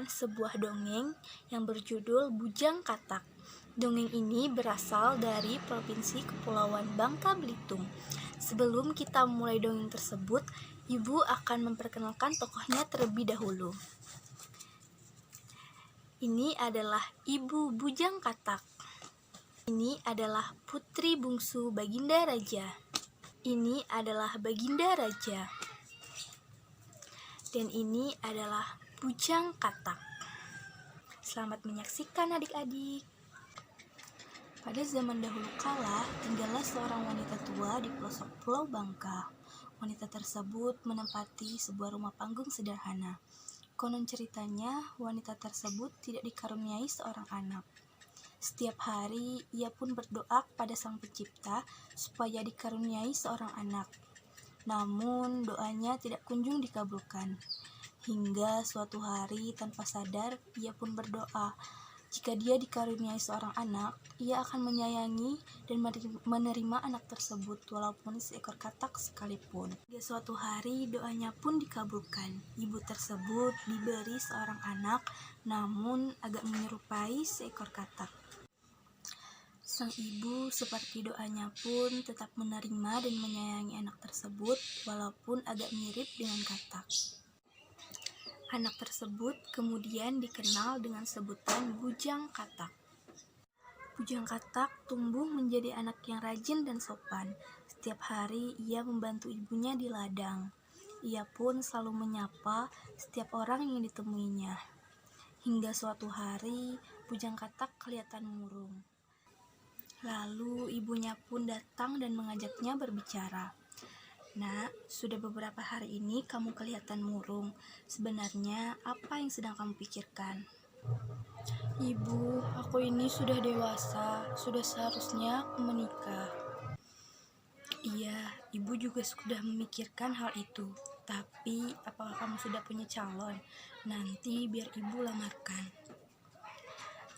membacakan sebuah dongeng yang berjudul Bujang Katak. Dongeng ini berasal dari Provinsi Kepulauan Bangka Belitung. Sebelum kita mulai dongeng tersebut, Ibu akan memperkenalkan tokohnya terlebih dahulu. Ini adalah Ibu Bujang Katak. Ini adalah putri bungsu Baginda Raja. Ini adalah Baginda Raja. Dan ini adalah Bujang Katak. Selamat menyaksikan adik-adik. Pada zaman dahulu kala, tinggallah seorang wanita tua di pelosok Pulau Bangka. Wanita tersebut menempati sebuah rumah panggung sederhana. Konon ceritanya, wanita tersebut tidak dikaruniai seorang anak. Setiap hari, ia pun berdoa pada Sang Pencipta supaya dikaruniai seorang anak. Namun, doanya tidak kunjung dikabulkan. Hingga suatu hari, tanpa sadar, ia pun berdoa. Jika dia dikaruniai seorang anak, ia akan menyayangi dan menerima anak tersebut, walaupun seekor katak sekalipun. Hingga suatu hari, doanya pun dikabulkan. Ibu tersebut diberi seorang anak, namun agak menyerupai seekor katak. Sang ibu seperti doanya pun tetap menerima dan menyayangi anak tersebut walaupun agak mirip dengan katak. Anak tersebut kemudian dikenal dengan sebutan Bujang Katak. Bujang Katak tumbuh menjadi anak yang rajin dan sopan. Setiap hari ia membantu ibunya di ladang. Ia pun selalu menyapa setiap orang yang ditemuinya. Hingga suatu hari Bujang Katak kelihatan murung. Lalu ibunya pun datang dan mengajaknya berbicara. "Nak, sudah beberapa hari ini kamu kelihatan murung. Sebenarnya apa yang sedang kamu pikirkan?" "Ibu, aku ini sudah dewasa, sudah seharusnya aku menikah." "Iya, ibu juga sudah memikirkan hal itu. Tapi apakah kamu sudah punya calon? Nanti biar ibu lamarkan."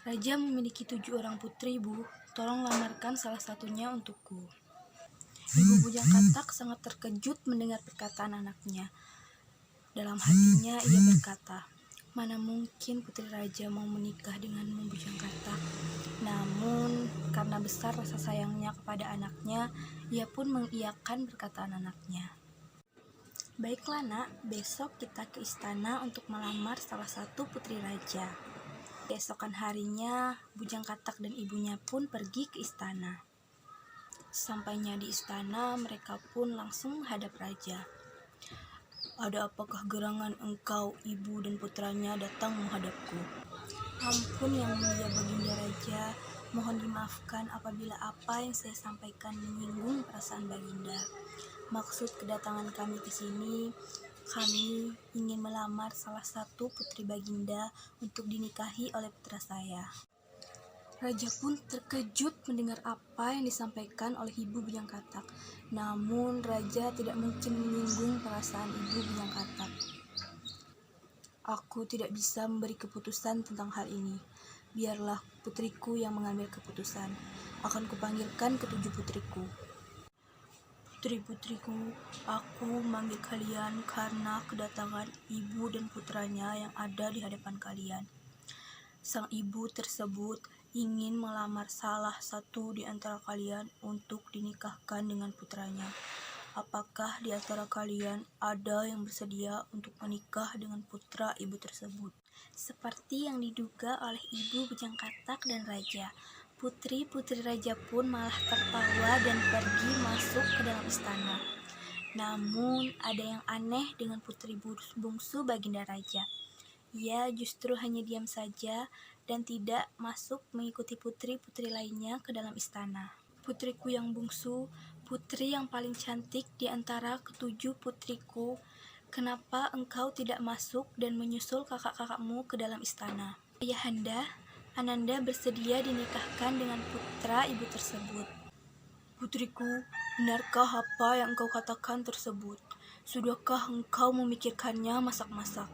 "Raja memiliki 7 orang putri, Bu. Tolong lamarkan salah satunya untukku." Ibu Bujang Katak sangat terkejut mendengar perkataan anaknya. Dalam hatinya ia berkata, "Mana mungkin putri raja mau menikah denganmu, Bujang Katak?" Namun karena besar rasa sayangnya kepada anaknya, ia pun mengiyakan perkataan anaknya. "Baiklah nak, besok kita ke istana untuk melamar salah satu putri raja." Keesokan harinya, Bujang Katak dan ibunya pun pergi ke istana. Sampainya di istana, mereka pun langsung menghadap raja. "Ada apakah gerangan engkau, ibu dan putranya datang menghadapku?" "Ampun yang mulia Baginda Raja, mohon dimaafkan apabila apa yang saya sampaikan menyinggung perasaan Baginda. Maksud kedatangan kami ke sini, kami ingin melamar salah satu putri Baginda untuk dinikahi oleh putra saya." Raja pun terkejut mendengar apa yang disampaikan oleh Ibu Bujang Katak. Namun Raja tidak mungkin menyinggung perasaan Ibu Bujang Katak. "Aku tidak bisa memberi keputusan tentang hal ini. Biarlah putriku yang mengambil keputusan. Akan kupanggilkan ketujuh putriku. Putri-putriku, aku memanggil kalian karena kedatangan ibu dan putranya yang ada di hadapan kalian. Sang ibu tersebut ingin melamar salah satu di antara kalian untuk dinikahkan dengan putranya. Apakah di antara kalian ada yang bersedia untuk menikah dengan putra ibu tersebut?" Seperti yang diduga oleh Ibu Bujang Katak dan Raja, putri-putri raja pun malah tertawa dan pergi masuk ke dalam istana. Namun ada yang aneh dengan putri bungsu Baginda Raja. Ia justru hanya diam saja dan tidak masuk mengikuti putri-putri lainnya ke dalam istana. "Putriku yang bungsu, putri yang paling cantik di antara ketujuh putriku, kenapa engkau tidak masuk dan menyusul kakak-kakakmu ke dalam istana?" "Ayahanda, Ananda bersedia dinikahkan dengan putra ibu tersebut." "Putriku, benarkah apa yang engkau katakan tersebut? Sudahkah engkau memikirkannya masak-masak?"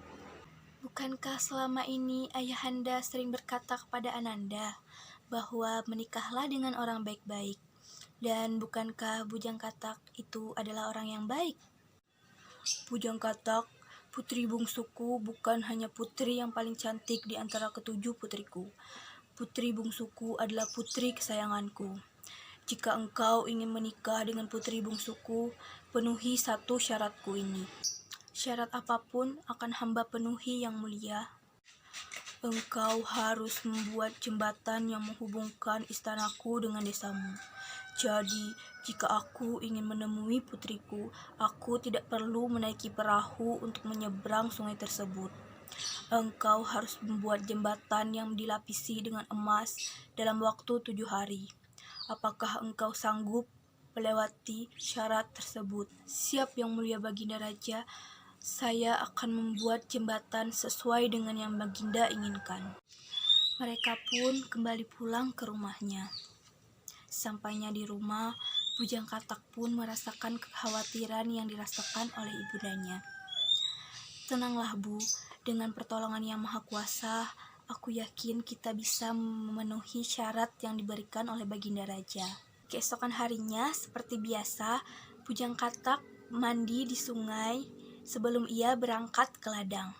"Bukankah selama ini ayahanda sering berkata kepada Ananda bahwa menikahlah dengan orang baik-baik? Dan bukankah Bujang Katak itu adalah orang yang baik?" "Bujang Katak, Putri bungsuku bukan hanya putri yang paling cantik di antara ketujuh putriku. Putri bungsuku adalah putri kesayanganku. Jika engkau ingin menikah dengan putri bungsuku, penuhi satu syaratku ini. Syarat apapun akan hamba penuhi yang mulia. Engkau harus membuat jembatan yang menghubungkan istanaku dengan desamu. Jadi, jika aku ingin menemui putriku, aku tidak perlu menaiki perahu untuk menyeberang sungai tersebut. Engkau harus membuat jembatan yang dilapisi dengan emas dalam waktu 7 hari. Apakah engkau sanggup melewati syarat tersebut? Siap, Yang Mulia Baginda Raja. Saya akan membuat jembatan sesuai dengan yang Baginda inginkan. Mereka pun kembali pulang ke rumahnya. Sampainya di rumah, Bujang Katak pun merasakan kekhawatiran yang dirasakan oleh ibundanya. Tenanglah Bu, dengan pertolongan Yang Maha Kuasa, aku yakin kita bisa memenuhi syarat yang diberikan oleh Baginda Raja. Keesokan harinya, seperti biasa, Bujang Katak mandi di sungai sebelum ia berangkat ke ladang.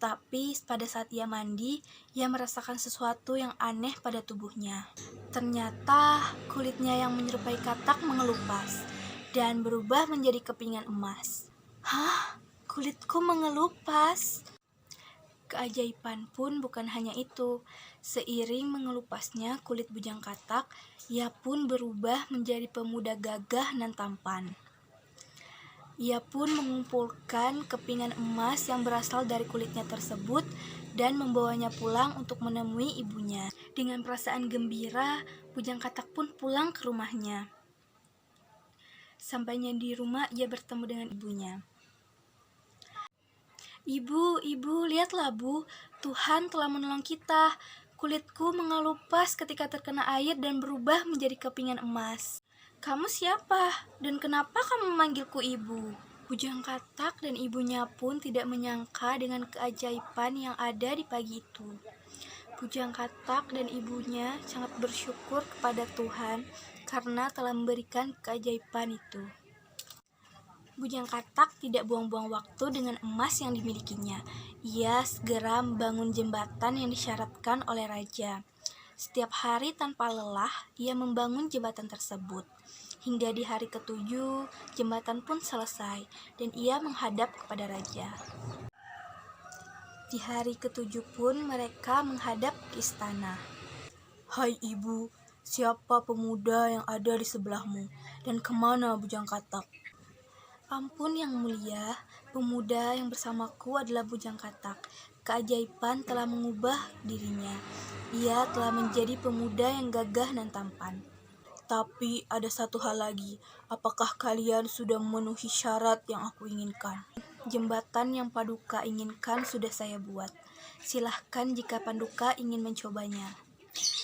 Tapi pada saat ia mandi, ia merasakan sesuatu yang aneh pada tubuhnya. Ternyata kulitnya yang menyerupai katak mengelupas dan berubah menjadi kepingan emas. Hah? Kulitku mengelupas? Keajaiban pun bukan hanya itu. Seiring mengelupasnya kulit Bujang Katak, ia pun berubah menjadi pemuda gagah dan tampan. Ia pun mengumpulkan kepingan emas yang berasal dari kulitnya tersebut dan membawanya pulang untuk menemui ibunya. Dengan perasaan gembira, Bujang Katak pun pulang ke rumahnya. Sampainya di rumah, ia bertemu dengan ibunya. Ibu, lihatlah Bu, Tuhan telah menolong kita. Kulitku mengelupas ketika terkena air dan berubah menjadi kepingan emas. Kamu siapa? Dan kenapa kamu memanggilku ibu? Bujang Katak dan ibunya pun tidak menyangka dengan keajaiban yang ada di pagi itu. Bujang Katak dan ibunya sangat bersyukur kepada Tuhan karena telah memberikan keajaiban itu. Bujang Katak tidak buang-buang waktu dengan emas yang dimilikinya. Ia segera membangun jembatan yang disyaratkan oleh raja. Setiap hari tanpa lelah, ia membangun jembatan tersebut. Hingga di hari ke-7, jembatan pun selesai, dan ia menghadap kepada raja. Di hari ke-7 pun mereka menghadap ke istana. Hai ibu, siapa pemuda yang ada di sebelahmu, dan kemana Bujang Katak? Ampun Yang Mulia, pemuda yang bersamaku adalah Bujang Katak. Keajaiban telah mengubah dirinya. Ia telah menjadi pemuda yang gagah dan tampan. Tapi ada satu hal lagi, apakah kalian sudah memenuhi syarat yang aku inginkan? Jembatan yang Paduka inginkan sudah saya buat. Silahkan jika Paduka ingin mencobanya.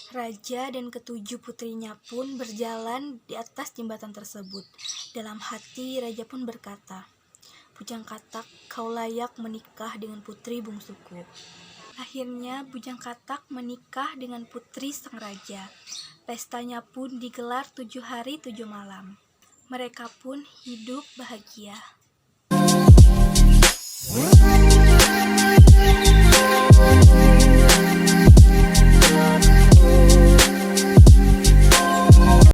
Raja dan ke-7 putrinya pun berjalan di atas jembatan tersebut. Dalam hati Raja pun berkata, Bujang Katak, kau layak menikah dengan putri bungsuku. Akhirnya Bujang Katak menikah dengan putri sang raja. Pestanya pun digelar 7 hari 7 malam. Mereka pun hidup bahagia.